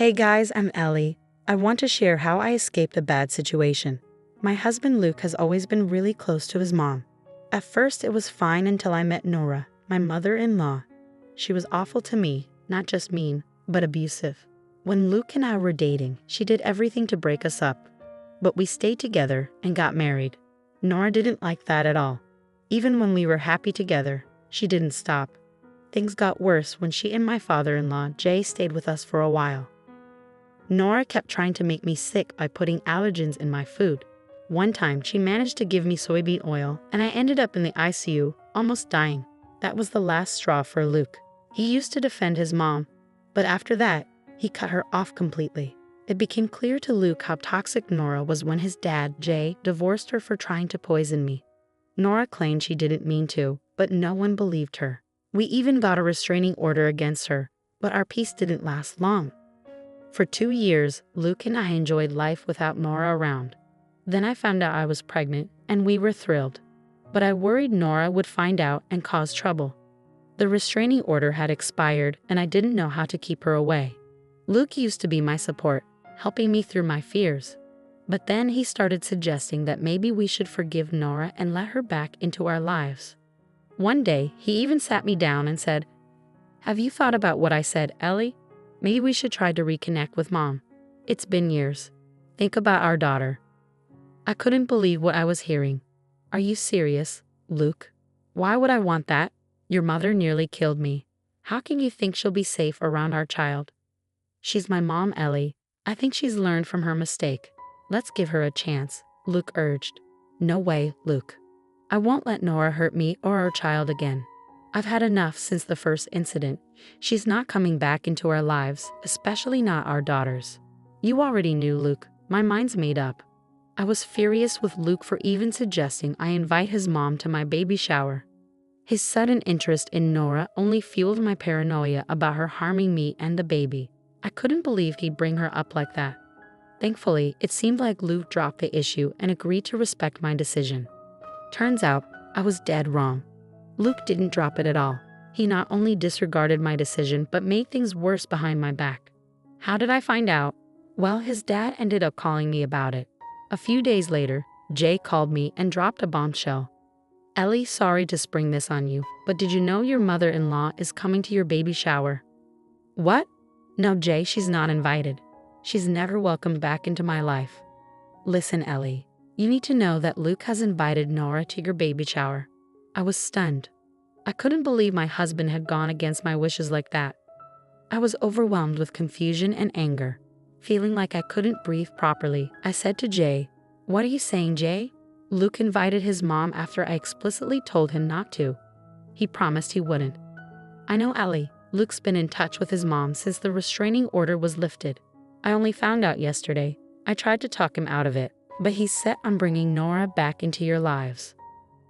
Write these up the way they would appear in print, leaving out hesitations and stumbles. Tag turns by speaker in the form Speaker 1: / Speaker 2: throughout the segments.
Speaker 1: Hey guys, I'm Ellie. I want to share how I escaped a bad situation. My husband Luke has always been really close to his mom. At first it was fine until I met Nora, my mother-in-law. She was awful to me, not just mean, but abusive. When Luke and I were dating, she did everything to break us up. But we stayed together and got married. Nora didn't like that at all. Even when we were happy together, she didn't stop. Things got worse when she and my father-in-law, Jay, stayed with us for a while. Nora kept trying to make me sick by putting allergens in my food. One time, she managed to give me soybean oil, and I ended up in the ICU, almost dying. That was the last straw for Luke. He used to defend his mom, but after that, he cut her off completely. It became clear to Luke how toxic Nora was when his dad, Jay, divorced her for trying to poison me. Nora claimed she didn't mean to, but no one believed her. We even got a restraining order against her, but our peace didn't last long. For 2 years, Luke and I enjoyed life without Nora around. Then I found out I was pregnant, and we were thrilled. But I worried Nora would find out and cause trouble. The restraining order had expired, and I didn't know how to keep her away. Luke used to be my support, helping me through my fears. But then he started suggesting that maybe we should forgive Nora and let her back into our lives. One day, he even sat me down and said, "Have you thought about what I said, Ellie? Maybe we should try to reconnect with Mom. It's been years. Think about our daughter." I couldn't believe what I was hearing. "Are you serious, Luke? Why would I want that? Your mother nearly killed me. How can you think she'll be safe around our child?" "She's my mom, Ellie. I think she's learned from her mistake. Let's give her a chance," Luke urged. "No way, Luke. I won't let Nora hurt me or our child again. I've had enough since the first incident. She's not coming back into our lives, especially not our daughters." "You already knew, Luke. My mind's made up." I was furious with Luke for even suggesting I invite his mom to my baby shower. His sudden interest in Nora only fueled my paranoia about her harming me and the baby. I couldn't believe he'd bring her up like that. Thankfully, it seemed like Luke dropped the issue and agreed to respect my decision. Turns out, I was dead wrong. Luke didn't drop it at all. He not only disregarded my decision, but made things worse behind my back. How did I find out? Well, his dad ended up calling me about it. A few days later, Jay called me and dropped a bombshell. "Ellie, sorry to spring this on you, but did you know your mother-in-law is coming to your baby shower?" "What?" "No, Jay, she's not invited. She's never welcomed back into my life." "Listen, Ellie, you need to know that Luke has invited Nora to your baby shower." I was stunned. I couldn't believe my husband had gone against my wishes like that. I was overwhelmed with confusion and anger. Feeling like I couldn't breathe properly, I said to Jay, "What are you saying, Jay? Luke invited his mom after I explicitly told him not to. He promised he wouldn't." "I know, Ellie. Luke's been in touch with his mom since the restraining order was lifted. I only found out yesterday. I tried to talk him out of it, but he's set on bringing Nora back into your lives."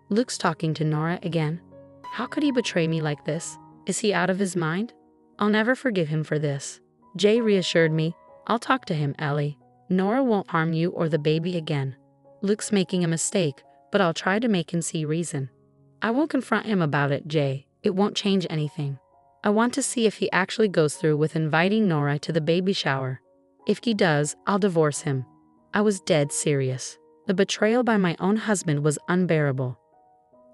Speaker 1: "Luke's talking to Nora again? How could he betray me like this? Is he out of his mind? I'll never forgive him for this." Jay reassured me, "I'll talk to him, Ellie. Nora won't harm you or the baby again. Luke's making a mistake, but I'll try to make him see reason." "I won't confront him about it, Jay. It won't change anything. I want to see if he actually goes through with inviting Nora to the baby shower. If he does, I'll divorce him." I was dead serious. The betrayal by my own husband was unbearable.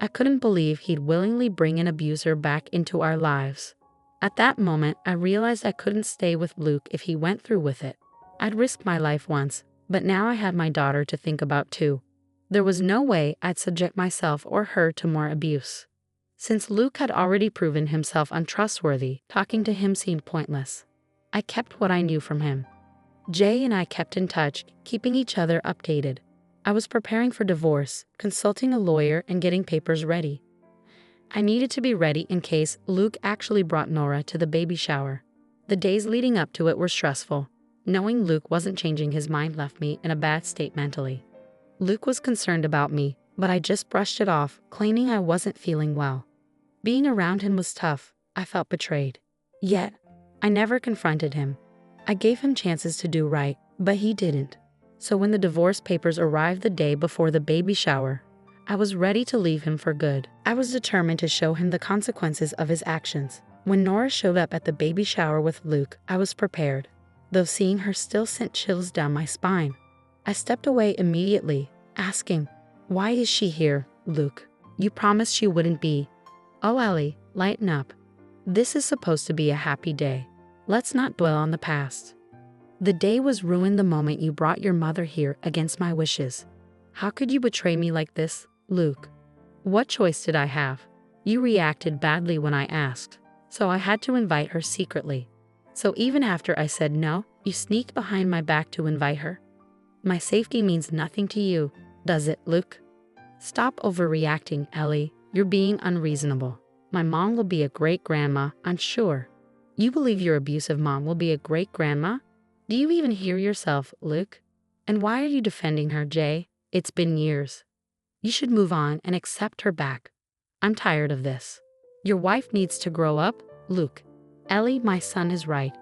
Speaker 1: I couldn't believe he'd willingly bring an abuser back into our lives. At that moment, I realized I couldn't stay with Luke if he went through with it. I'd risked my life once, but now I had my daughter to think about too. There was no way I'd subject myself or her to more abuse. Since Luke had already proven himself untrustworthy, talking to him seemed pointless. I kept what I knew from him. Jay and I kept in touch, keeping each other updated. I was preparing for divorce, consulting a lawyer, and getting papers ready. I needed to be ready in case Luke actually brought Nora to the baby shower. The days leading up to it were stressful. Knowing Luke wasn't changing his mind left me in a bad state mentally. Luke was concerned about me, but I just brushed it off, claiming I wasn't feeling well. Being around him was tough. I felt betrayed. Yet, I never confronted him. I gave him chances to do right, but he didn't. So when the divorce papers arrived the day before the baby shower, I was ready to leave him for good. I was determined to show him the consequences of his actions. When Nora showed up at the baby shower with Luke, I was prepared. though seeing her still sent chills down my spine. I stepped away immediately, asking, "Why is she here, Luke? You promised she wouldn't be." "Oh, Ellie, lighten up. This is supposed to be a happy day. Let's not dwell on the past. The day was ruined the moment you brought your mother here against my wishes. How could you betray me like this, Luke? What choice did I have? You reacted badly when I asked, so I had to invite her secretly. So even after I said no, you sneaked behind my back to invite her? My safety means nothing to you, does it, Luke? Stop overreacting, Ellie. You're being unreasonable. My mom will be a great grandma, I'm sure. You believe your abusive mom will be a great grandma? Do you even hear yourself, Luke? And why are you defending her, Jay? It's been years. You should move on and accept her back. I'm tired of this. Your wife needs to grow up, Luke. Ellie, my son is right.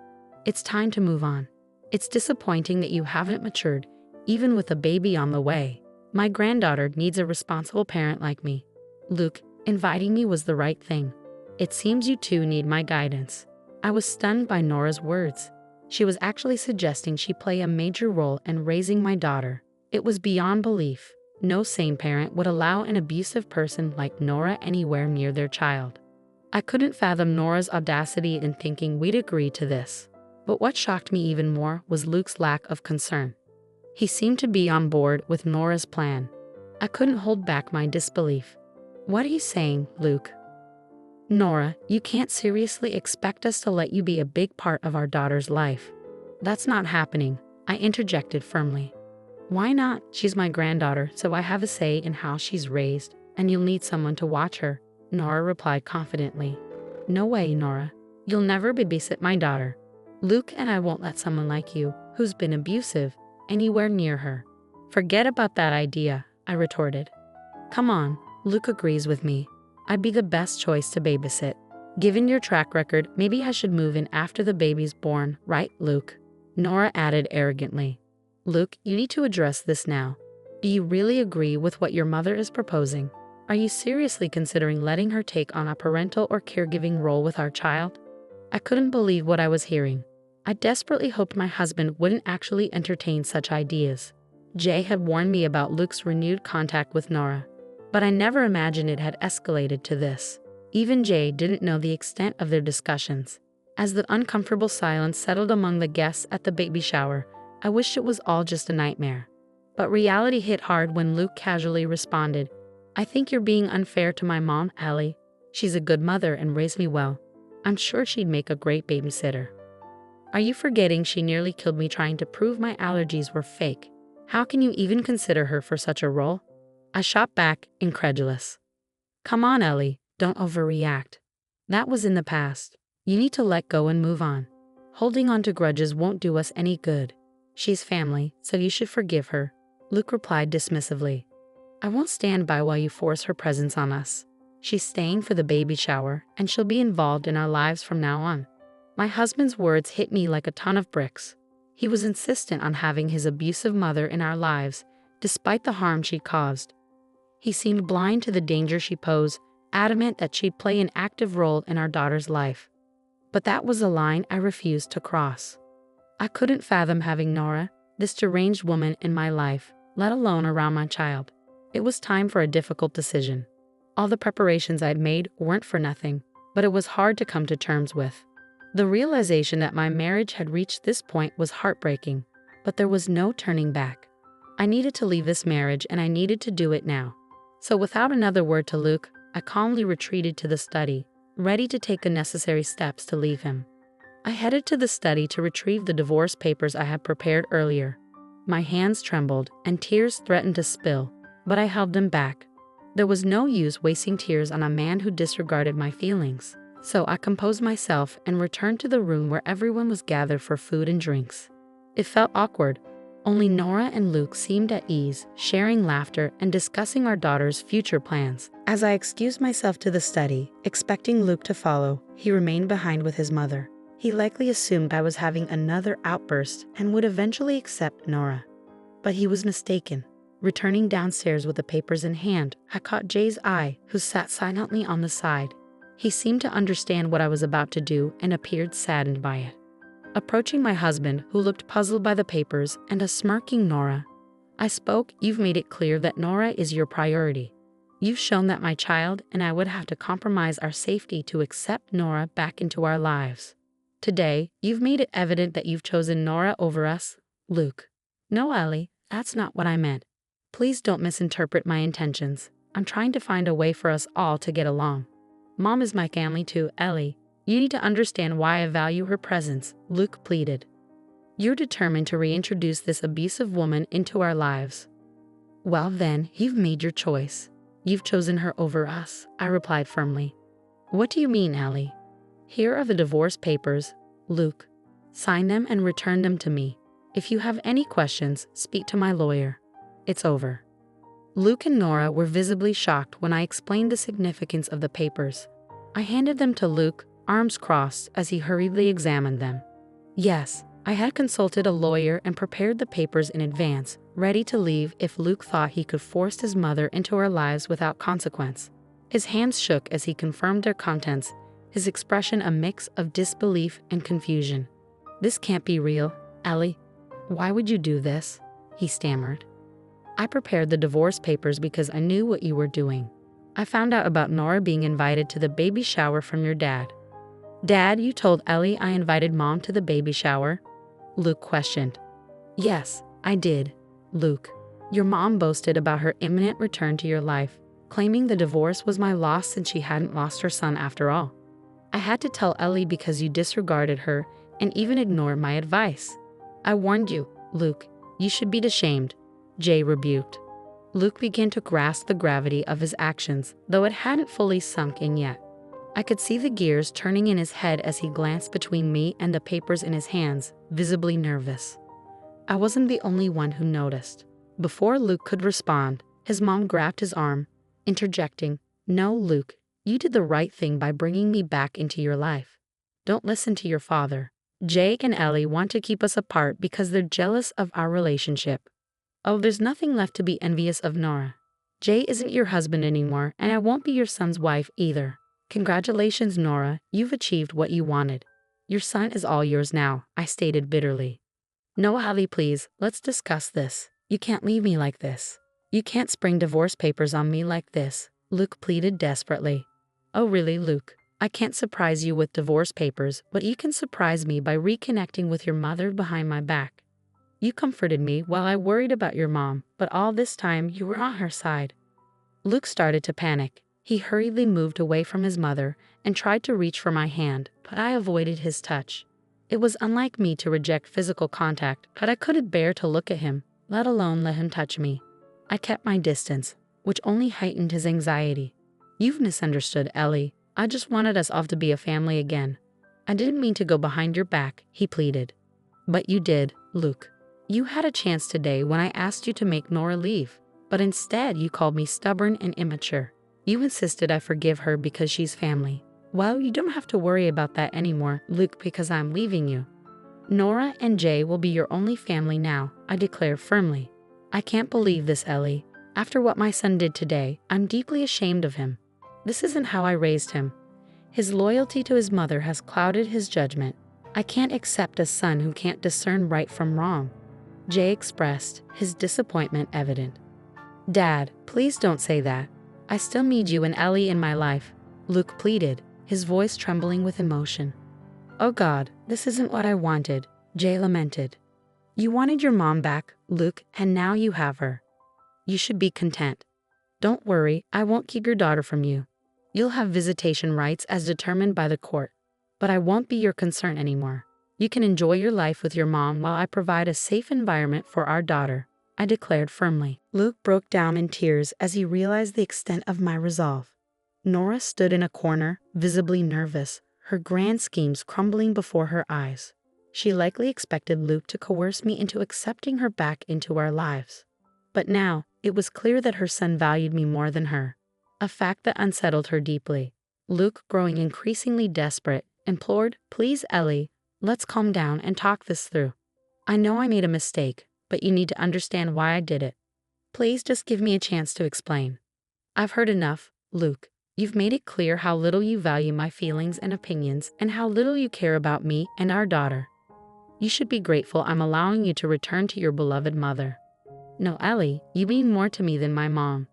Speaker 1: It's time to move on. It's disappointing that you haven't matured, even with a baby on the way. My granddaughter needs a responsible parent like me. Luke, inviting me was the right thing. It seems you two need my guidance. I was stunned by Nora's words. She was actually suggesting she play a major role in raising my daughter. It was beyond belief. No sane parent would allow an abusive person like Nora anywhere near their child. I couldn't fathom Nora's audacity in thinking we'd agree to this. But what shocked me even more was Luke's lack of concern. He seemed to be on board with Nora's plan. I couldn't hold back my disbelief. What are you saying, Luke? Nora, you can't seriously expect us to let you be a big part of our daughter's life. That's not happening, I interjected firmly. Why not? She's my granddaughter, so I have a say in how she's raised, and you'll need someone to watch her, Nora replied confidently. No way, Nora. You'll never babysit my daughter. Luke and I won't let someone like you, who's been abusive, anywhere near her. Forget about that idea, I retorted. Come on, Luke agrees with me. I'd be the best choice to babysit. Given your track record, maybe I should move in after the baby's born, right, Luke? Nora added arrogantly. Luke, you need to address this now. Do you really agree with what your mother is proposing? Are you seriously considering letting her take on a parental or caregiving role with our child? I couldn't believe what I was hearing. I desperately hoped my husband wouldn't actually entertain such ideas. Jay had warned me about Luke's renewed contact with Nora, but I never imagined it had escalated to this. Even Jay didn't know the extent of their discussions. As the uncomfortable silence settled among the guests at the baby shower, I wished it was all just a nightmare. But reality hit hard when Luke casually responded, I think you're being unfair to my mom, Ellie. She's a good mother and raised me well. I'm sure she'd make a great babysitter. Are you forgetting she nearly killed me trying to prove my allergies were fake? How can you even consider her for such a role? I shot back, incredulous. Come on, Ellie, don't overreact. That was in the past. You need to let go and move on. Holding on to grudges won't do us any good. She's family, so you should forgive her, Luke replied dismissively. I won't stand by while you force her presence on us. She's staying for the baby shower, and she'll be involved in our lives from now on. My husband's words hit me like a ton of bricks. He was insistent on having his abusive mother in our lives, despite the harm she caused. He seemed blind to the danger she posed, adamant that she'd play an active role in our daughter's life. But that was a line I refused to cross. I couldn't fathom having Nora, this deranged woman, in my life, let alone around my child. It was time for a difficult decision. All the preparations I'd made weren't for nothing, but it was hard to come to terms with. The realization that my marriage had reached this point was heartbreaking, but there was no turning back. I needed to leave this marriage, and I needed to do it now. So without another word to Luke, I calmly retreated to the study, ready to take the necessary steps to leave him. I headed to the study to retrieve the divorce papers I had prepared earlier. My hands trembled, and tears threatened to spill, but I held them back. There was no use wasting tears on a man who disregarded my feelings, so I composed myself and returned to the room where everyone was gathered for food and drinks. It felt awkward. Only Nora and Luke seemed at ease, sharing laughter and discussing our daughter's future plans. As I excused myself to the study, expecting Luke to follow, he remained behind with his mother. He likely assumed I was having another outburst and would eventually accept Nora. But he was mistaken. Returning downstairs with the papers in hand, I caught Jay's eye, who sat silently on the side. He seemed to understand what I was about to do and appeared saddened by it. approaching my husband, who looked puzzled by the papers, and a smirking Nora. I spoke. You've made it clear that Nora is your priority. You've shown that my child and I would have to compromise our safety to accept Nora back into our lives. Today, you've made it evident that you've chosen Nora over us, Luke. No, Ellie, that's not what I meant. Please don't misinterpret my intentions. I'm trying to find a way for us all to get along. Mom is my family too, Ellie. You need to understand why I value her presence, Luke pleaded. You're determined to reintroduce this abusive woman into our lives. Well then, you've made your choice. You've chosen her over us, I replied firmly. What do you mean, Ellie? Here are the divorce papers, Luke. Sign them and return them to me. If you have any questions, speak to my lawyer. It's over. Luke and Nora were visibly shocked when I explained the significance of the papers. I handed them to Luke, arms crossed, as he hurriedly examined them. Yes, I had consulted a lawyer and prepared the papers in advance, ready to leave if Luke thought he could force his mother into our lives without consequence. His hands shook as he confirmed their contents, his expression a mix of disbelief and confusion. This can't be real, Ellie. Why would you do this? He stammered. I prepared the divorce papers because I knew what you were doing. I found out about Nora being invited to the baby shower from your dad. Dad, you told Ellie I invited Mom to the baby shower? Luke questioned. Yes, I did, Luke. Your mom boasted about her imminent return to your life, claiming the divorce was my loss since she hadn't lost her son after all. I had to tell Ellie because you disregarded her and even ignored my advice. I warned you, Luke. You should be ashamed, Jay rebuked. Luke began to grasp the gravity of his actions, though it hadn't fully sunk in yet. I could see the gears turning in his head as he glanced between me and the papers in his hands, visibly nervous. I wasn't the only one who noticed. Before Luke could respond, his mom grabbed his arm, interjecting, No, Luke, you did the right thing by bringing me back into your life. Don't listen to your father. Jake and Ellie want to keep us apart because they're jealous of our relationship. Oh, there's nothing left to be envious of, Nora. Jay isn't your husband anymore, and I won't be your son's wife either. Congratulations, Nora, you've achieved what you wanted. Your son is all yours now, I stated bitterly. No, Ellie, please, let's discuss this. You can't leave me like this. You can't spring divorce papers on me like this, Luke pleaded desperately. Oh really, Luke? I can't surprise you with divorce papers, but you can surprise me by reconnecting with your mother behind my back. You comforted me while I worried about your mom, but all this time you were on her side. Luke started to panic. He hurriedly moved away from his mother and tried to reach for my hand, but I avoided his touch. It was unlike me to reject physical contact, but I couldn't bear to look at him, let alone let him touch me. I kept my distance, which only heightened his anxiety. You've misunderstood, Ellie. I just wanted us all to be a family again. I didn't mean to go behind your back, he pleaded. But you did, Luke. You had a chance today when I asked you to make Nora leave, but instead you called me stubborn and immature. You insisted I forgive her because she's family. Well, you don't have to worry about that anymore, Luke, because I'm leaving you. Nora and Jay will be your only family now, I declare firmly. I can't believe this, Ellie. After what my son did today, I'm deeply ashamed of him. This isn't how I raised him. His loyalty to his mother has clouded his judgment. I can't accept a son who can't discern right from wrong. Jay expressed, his disappointment evident. Dad, please don't say that. I still need you and Ellie in my life, Luke pleaded, his voice trembling with emotion. Oh God, this isn't what I wanted, Jay lamented. You wanted your mom back, Luke, and now you have her. You should be content. Don't worry, I won't keep your daughter from you. You'll have visitation rights as determined by the court, but I won't be your concern anymore. You can enjoy your life with your mom while I provide a safe environment for our daughter, I declared firmly. Luke broke down in tears as he realized the extent of my resolve. Nora stood in a corner, visibly nervous, her grand schemes crumbling before her eyes. She likely expected Luke to coerce me into accepting her back into our lives. But now, it was clear that her son valued me more than her, a fact that unsettled her deeply. Luke, growing increasingly desperate, implored, Please, Ellie, let's calm down and talk this through. I know I made a mistake, but you need to understand why I did it. Please just give me a chance to explain. I've heard enough, Luke. You've made it clear how little you value my feelings and opinions and how little you care about me and our daughter. You should be grateful I'm allowing you to return to your beloved mother." "No, Ellie, you mean more to me than my mom.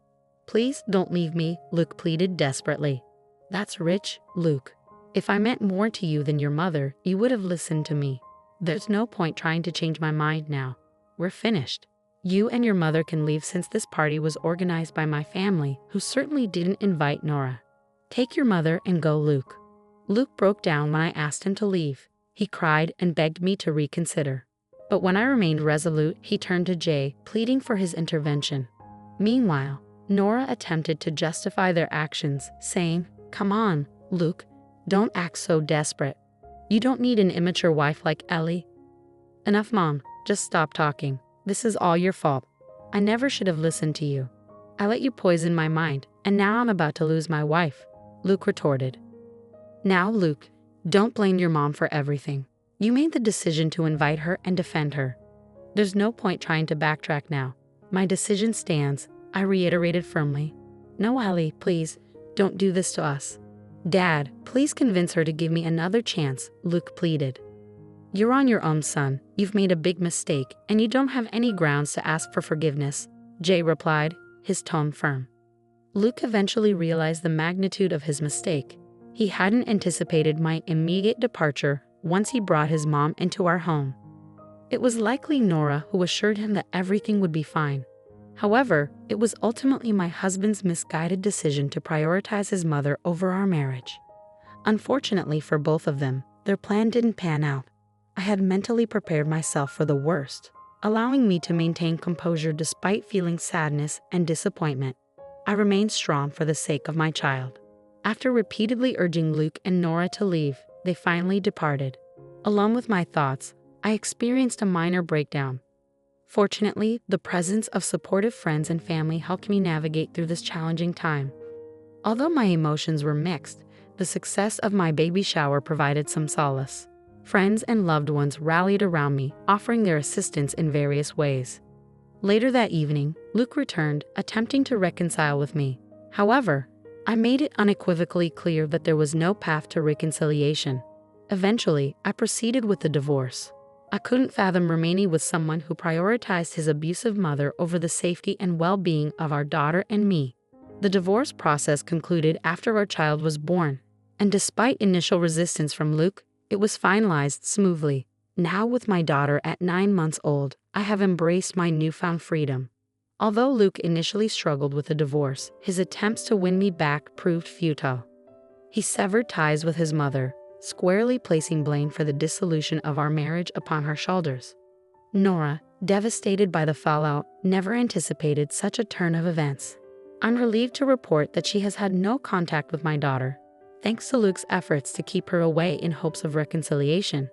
Speaker 1: Please don't leave me," Luke pleaded desperately. "That's rich, Luke. If I meant more to you than your mother, you would have listened to me. There's no point trying to change my mind now. We're finished. You and your mother can leave since this party was organized by my family, who certainly didn't invite Nora. Take your mother and go, Luke." Luke broke down when I asked him to leave. He cried and begged me to reconsider. But when I remained resolute, he turned to Jay, pleading for his intervention. Meanwhile, Nora attempted to justify their actions, saying, "Come on, Luke, don't act so desperate. You don't need an immature wife like Ellie." "Enough, Mom. Just stop talking. This is all your fault. I never should have listened to you. I let you poison my mind, and now I'm about to lose my wife," Luke retorted. "Now, Luke, don't blame your mom for everything. You made the decision to invite her and defend her. There's no point trying to backtrack now. My decision stands," I reiterated firmly. "No, Ellie, please, don't do this to us." "Dad, please convince her to give me another chance," Luke pleaded. "You're on your own, son. You've made a big mistake, and you don't have any grounds to ask for forgiveness," Jay replied, his tone firm. Luke eventually realized the magnitude of his mistake. He hadn't anticipated my immediate departure once he brought his mom into our home. It was likely Nora who assured him that everything would be fine. However, it was ultimately my husband's misguided decision to prioritize his mother over our marriage. Unfortunately for both of them, their plan didn't pan out. I had mentally prepared myself for the worst, allowing me to maintain composure despite feeling sadness and disappointment. I remained strong for the sake of my child. After repeatedly urging Luke and Nora to leave, they finally departed. Alone with my thoughts, I experienced a minor breakdown. Fortunately, the presence of supportive friends and family helped me navigate through this challenging time. Although my emotions were mixed, the success of my baby shower provided some solace. Friends and loved ones rallied around me, offering their assistance in various ways. Later that evening, Luke returned, attempting to reconcile with me. However, I made it unequivocally clear that there was no path to reconciliation. Eventually, I proceeded with the divorce. I couldn't fathom remaining with someone who prioritized his abusive mother over the safety and well-being of our daughter and me. The divorce process concluded after our child was born, and despite initial resistance from Luke, it was finalized smoothly. Now, with my daughter at 9 months old, I have embraced my newfound freedom. Although Luke initially struggled with the divorce, his attempts to win me back proved futile. He severed ties with his mother, squarely placing blame for the dissolution of our marriage upon her shoulders. Nora, devastated by the fallout, never anticipated such a turn of events. I'm relieved to report that she has had no contact with my daughter, thanks to Luke's efforts to keep her away in hopes of reconciliation.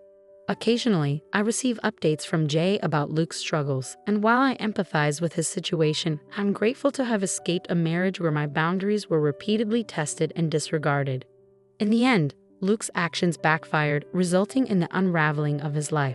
Speaker 1: Occasionally, I receive updates from Jay about Luke's struggles, and while I empathize with his situation, I'm grateful to have escaped a marriage where my boundaries were repeatedly tested and disregarded. In the end, Luke's actions backfired, resulting in the unraveling of his life.